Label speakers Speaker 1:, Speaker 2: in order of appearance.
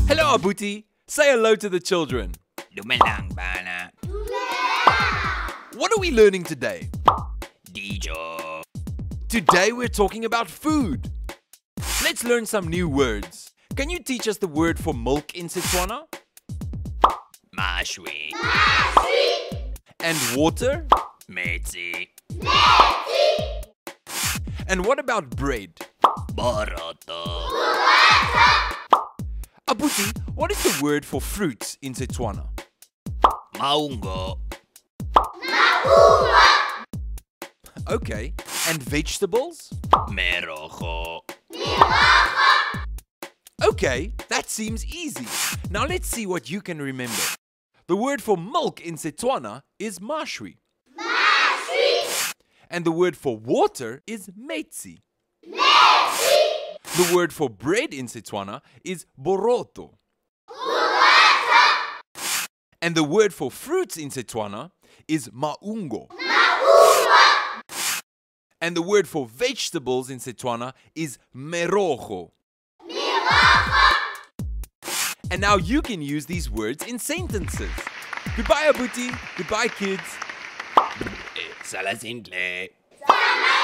Speaker 1: Hello, Abuti. Say hello to the children.
Speaker 2: Dumelang bana.
Speaker 1: What are we learning today?
Speaker 2: Dijo.
Speaker 1: Today we're talking about food. Let's learn some new words. Can you teach us the word for milk in Setswana?
Speaker 2: Mashwi.
Speaker 1: And water?
Speaker 2: Metsi.
Speaker 1: And what about bread?
Speaker 2: Boroto.
Speaker 1: Abuti, what is the word for fruits in Setswana?
Speaker 2: Maungo.
Speaker 1: Okay. And vegetables?
Speaker 2: Merojo.
Speaker 1: Okay, that seems easy. Now let's see what you can remember. The word for milk in Setswana is mashwi. And the word for water is metsi. The word for bread in Setswana is boroto. And the word for fruits in Setswana is maungo. And the word for vegetables in Setswana is merojo. And now you can use these words in sentences. Goodbye, Abuti. Goodbye, kids.
Speaker 2: Salasintle.
Speaker 3: Sama